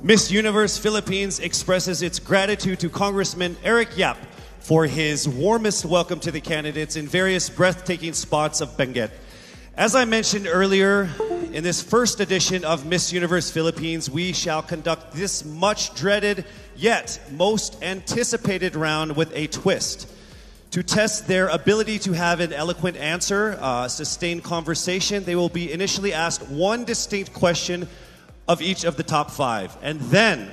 Miss Universe Philippines expresses its gratitude to Congressman Eric Yap for his warmest welcome to the candidates in various breathtaking spots of Benguet. As I mentioned earlier, in this first edition of Miss Universe Philippines, we shall conduct this much dreaded yet most anticipated round with a twist. To test their ability to have an eloquent answer, sustained conversation, they will be initially asked one distinct question of each of the top five. And then,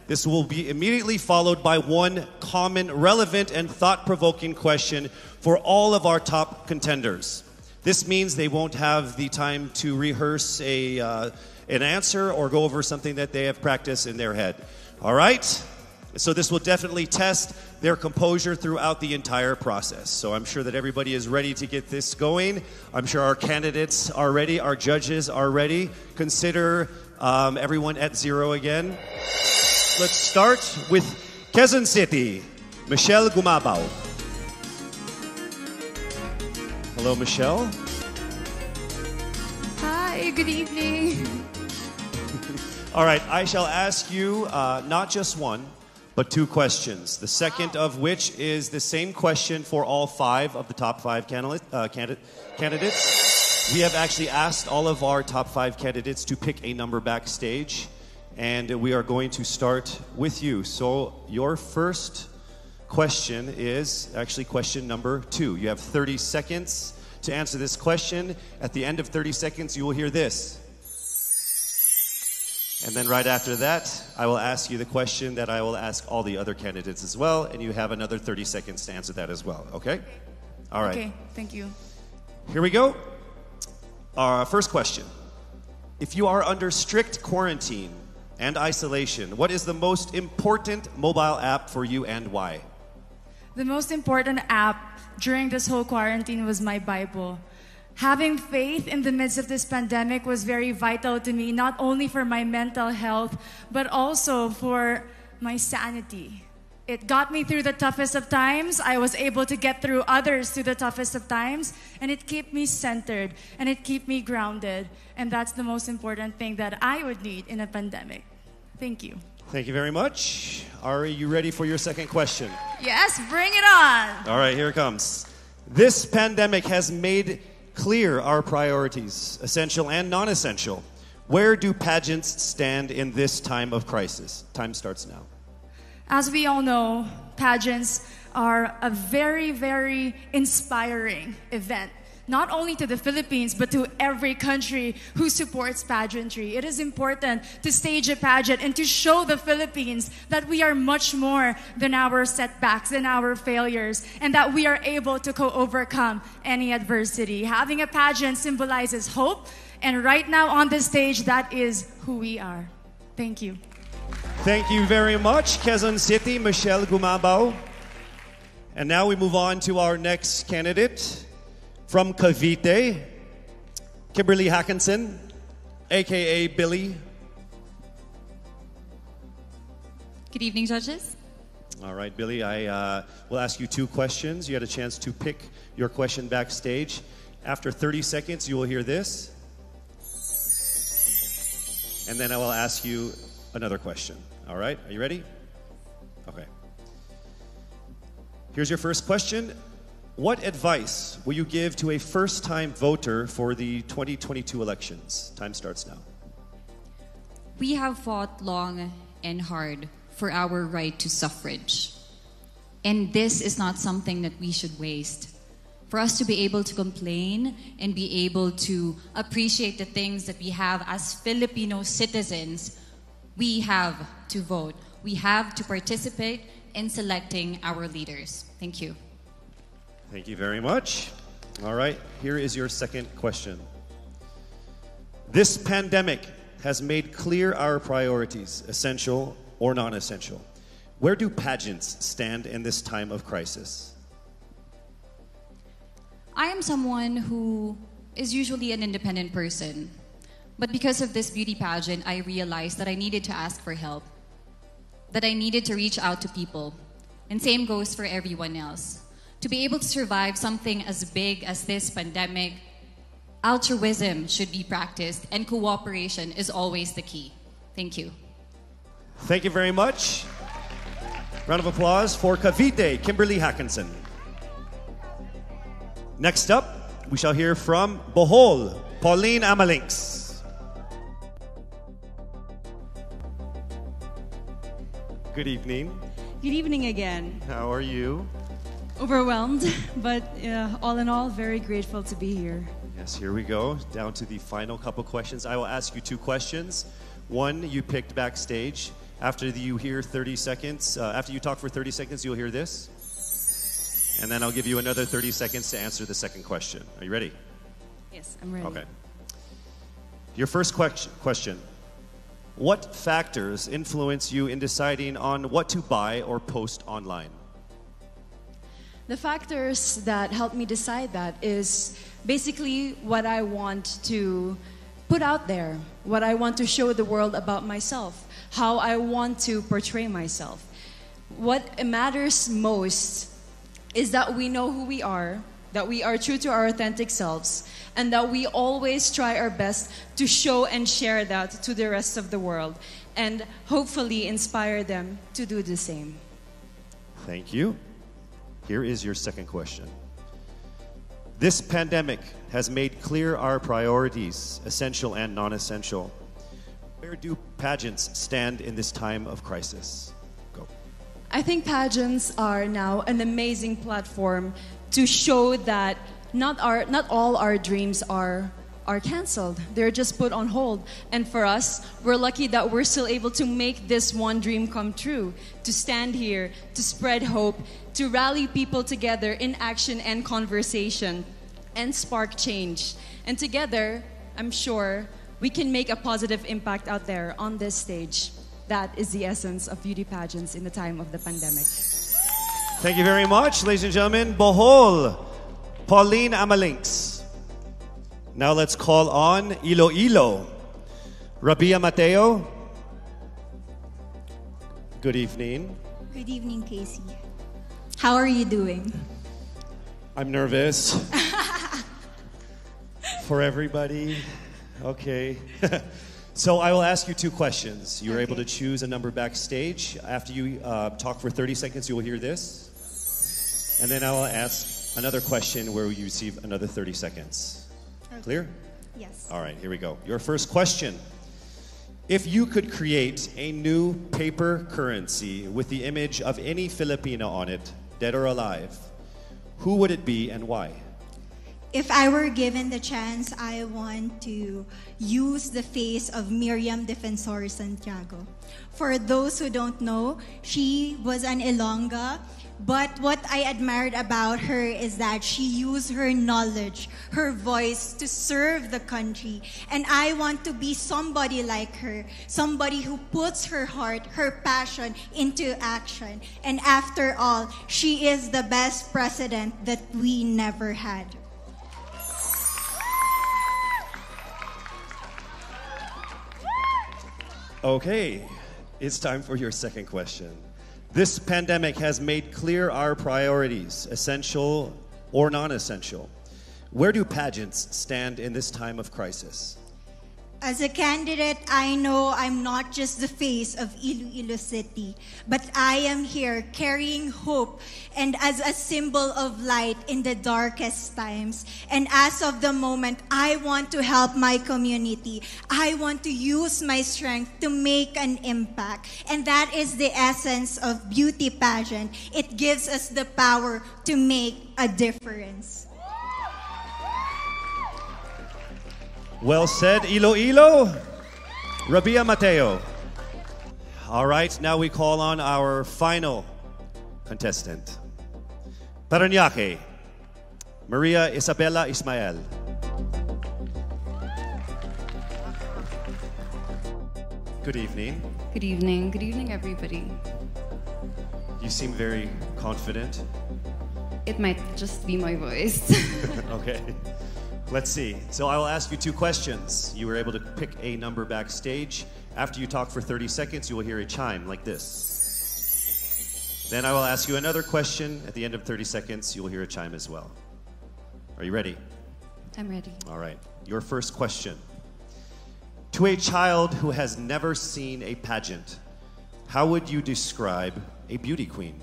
this will be immediately followed by one common, relevant, and thought-provoking question for all of our top contenders. This means they won't have the time to rehearse an answer or go over something that they have practiced in their head. All right? So this will definitely test their composure throughout the entire process. So I'm sure that everybody is ready to get this going. I'm sure our candidates are ready. Our judges are ready. Consider everyone at zero again. Let's start with Quezon City, Michele Gumabao. Hello, Michele. Hi, good evening. All right, I shall ask you not just one, but two questions. The second of which is the same question for all five of the top five candidates. We have actually asked all of our top five candidates to pick a number backstage, and we are going to start with you. So your first question is actually question number 2. You have 30 seconds to answer this question. At the end of 30 seconds, you will hear this. And then right after that, I will ask you the question that I will ask all the other candidates as well, and you have another 30 seconds to answer that as well, okay? All right. Okay, thank you. Here we go. Our first question. If you are under strict quarantine and isolation, what is the most important mobile app for you and why? The most important app during this whole quarantine was my Bible. Having faith in the midst of this pandemic was very vital to me, not only for my mental health, but also for my sanity. It got me through the toughest of times. I was able to get through others through the toughest of times, and it kept me centered, and it kept me grounded. And that's the most important thing that I would need in a pandemic. Thank you. Thank you very much. Are you ready for your second question? Yes, bring it on. All right, here it comes. This pandemic has made clear our priorities, essential and non-essential. Where do pageants stand in this time of crisis? Time starts now. As we all know, pageants are a very, very inspiring event, not only to the Philippines, but to every country who supports pageantry. It is important to stage a pageant and to show the Philippines that we are much more than our setbacks, than our failures, and that we are able to overcome any adversity. Having a pageant symbolizes hope, and right now on the stage, that is who we are. Thank you. Thank you very much, Quezon City, Michele Gumabao. And now we move on to our next candidate. From Cavite, Billie Hakenson, a.k.a. Billie. Good evening, judges. All right, Billie, I will ask you two questions. You had a chance to pick your question backstage. After 30 seconds, you will hear this. And then I will ask you another question. All right, are you ready? Okay. Here's your first question. What advice will you give to a first-time voter for the 2022 elections? Time starts now. We have fought long and hard for our right to suffrage. And this is not something that we should waste. For us to be able to complain and be able to appreciate the things that we have as Filipino citizens, we have to vote. We have to participate in selecting our leaders. Thank you. Thank you very much. All right, here is your second question. This pandemic has made clear our priorities, essential or non-essential. Where do pageants stand in this time of crisis? I am someone who is usually an independent person. But because of this beauty pageant, I realized that I needed to ask for help, that I needed to reach out to people. And same goes for everyone else. To be able to survive something as big as this pandemic, altruism should be practiced and cooperation is always the key. Thank you. Thank you very much. Round of applause for Cavite, Billie Hakenson. Next up, we shall hear from Bohol, Pauline Amelinckx. Good evening. Good evening again. How are you? Overwhelmed, but all in all, very grateful to be here. Yes, here we go. Down to the final couple questions. I will ask you two questions. One you picked backstage. After you hear 30 seconds, after you talk for 30 seconds, you'll hear this. And then I'll give you another 30 seconds to answer the second question. Are you ready? Yes, I'm ready. Okay. Your first question. What factors influence you in deciding on what to buy or post online? The factors that help me decide that is basically what I want to put out there, what I want to show the world about myself, how I want to portray myself. What matters most is that we know who we are, that we are true to our authentic selves, and that we always try our best to show and share that to the rest of the world, and hopefully inspire them to do the same. Thank you. Here is your second question. This pandemic has made clear our priorities, essential and non-essential. Where do pageants stand in this time of crisis? Go. I think pageants are now an amazing platform to show that not all our dreams are canceled. They're just put on hold. And for us, we're lucky that we're still able to make this one dream come true, to stand here, to spread hope, to rally people together in action and conversation, and spark change. And together, I'm sure, we can make a positive impact out there on this stage. That is the essence of beauty pageants in the time of the pandemic. Thank you very much, ladies and gentlemen. Bohol, Pauline Amelinckx. Now let's call on Iloilo, Rabiya Mateo. Good evening. Good evening, Casey. How are you doing? I'm nervous. For everybody. Okay. So I will ask you two questions. You're able to choose a number backstage. After you talk for 30 seconds, you will hear this. And then I will ask another question where you receive another 30 seconds. Okay. Clear? Yes. All right, here we go. Your first question. If you could create a new paper currency with the image of any Filipino on it, dead or alive, who would it be and why? If I were given the chance, I want to use the face of Miriam Defensor Santiago. For those who don't know, she was an Ilongga, but what I admired about her is that she used her knowledge, her voice to serve the country. And I want to be somebody like her, somebody who puts her heart, her passion into action. And after all, she is the best president that we never had. Okay, it's time for your second question. This pandemic has made clear our priorities, essential or non-essential. Where do pageants stand in this time of crisis? As a candidate, I know I'm not just the face of Iloilo City, but I am here carrying hope and as a symbol of light in the darkest times. And as of the moment, I want to help my community. I want to use my strength to make an impact. And that is the essence of beauty pageant. It gives us the power to make a difference. Well said, Iloilo. Rabiya Mateo. All right, now we call on our final contestant. Paran, Ysabella Ysmael. Good evening. Good evening. Good evening, everybody. You seem very confident. It might just be my voice. Okay. Let's see. So I will ask you two questions. You were able to pick a number backstage. After you talk for 30 seconds, you will hear a chime like this. Then I will ask you another question. At the end of 30 seconds, you will hear a chime as well. Are you ready? I'm ready. All right. Your first question. To a child who has never seen a pageant, how would you describe a beauty queen?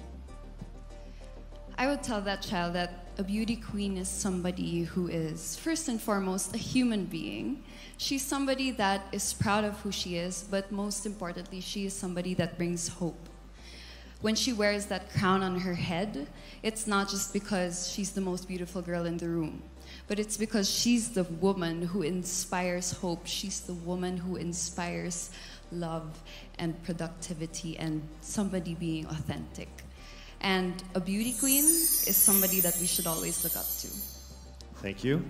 I would tell that child that a beauty queen is somebody who is, first and foremost, a human being. She's somebody that is proud of who she is, but most importantly, she is somebody that brings hope. When she wears that crown on her head, it's not just because she's the most beautiful girl in the room, but it's because she's the woman who inspires hope. She's the woman who inspires love and productivity and somebody being authentic. And a beauty queen is somebody that we should always look up to. Thank you.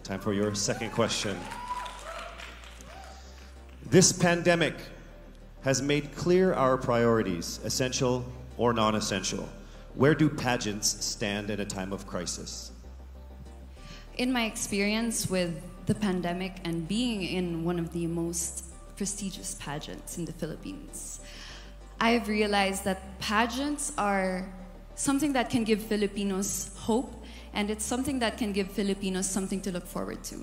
Time for your second question. This pandemic has made clear our priorities, essential or non-essential. Where do pageants stand at a time of crisis? In my experience with the pandemic and being in one of the most prestigious pageants in the Philippines, I've realized that pageants are something that can give Filipinos hope, and it's something that can give Filipinos something to look forward to.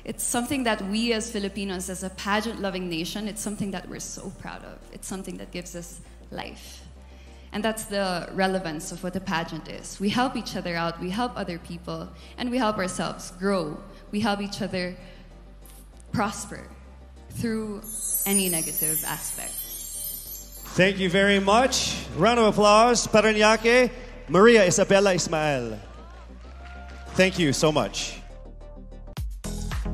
It's something that we as Filipinos, as a pageant-loving nation, it's something that we're so proud of. It's something that gives us life. And that's the relevance of what a pageant is. We help each other out, we help other people, and we help ourselves grow. We help each other prosper through any negative aspect. Thank you very much. Round of applause. Paran, aque, Maria Ysabella Ysmael. Thank you so much.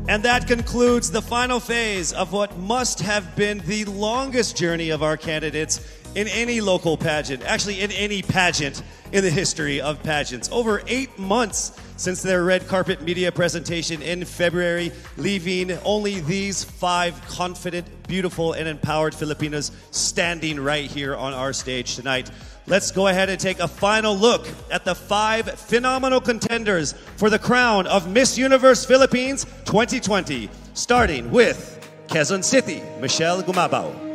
And that concludes the final phase of what must have been the longest journey of our candidates in any local pageant, actually in any pageant in the history of pageants. Over 8 months since their red carpet media presentation in February, leaving only these 5 confident, beautiful, and empowered Filipinos standing right here on our stage tonight. Let's go ahead and take a final look at the 5 phenomenal contenders for the crown of Miss Universe Philippines 2020, starting with Quezon City, Michele Gumabao.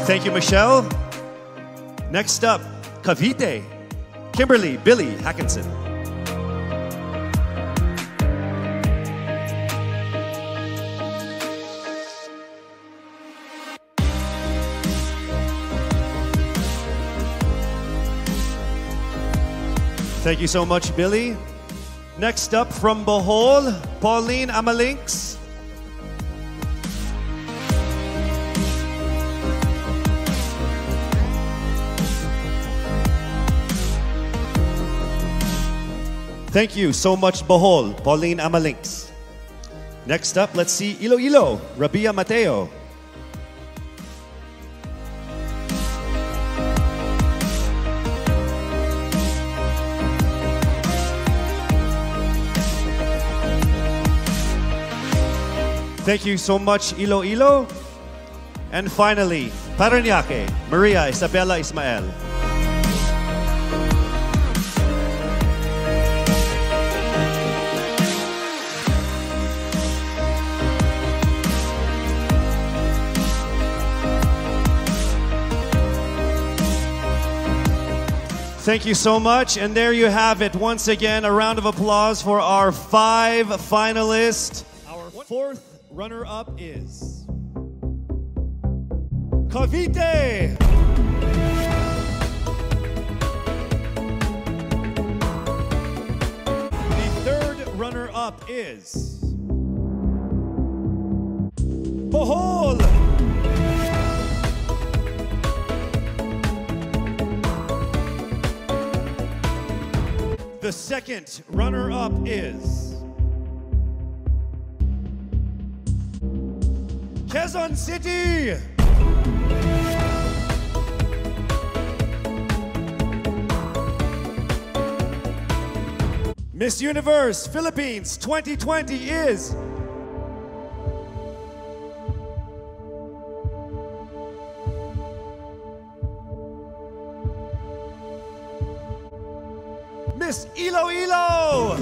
Thank you, Michele. Next up, Cavite, Billie Hakenson. Thank you so much, Billie. Next up from Bohol, Pauline Amelinckx. Thank you so much, Bohol, Pauline Amelinckx. Next up, let's see Iloilo, Rabiya Mateo. Thank you so much, Iloilo. And finally, Paran, aque, Maria Ysabella Ysmael. Thank you so much. And there you have it. Once again, a round of applause for our 5 finalists. Our 4th runner-up is Cavite. The 3rd runner-up is Bohol. The 2nd runner-up is Quezon City. Miss Universe Philippines 2020 is Miss Iloilo.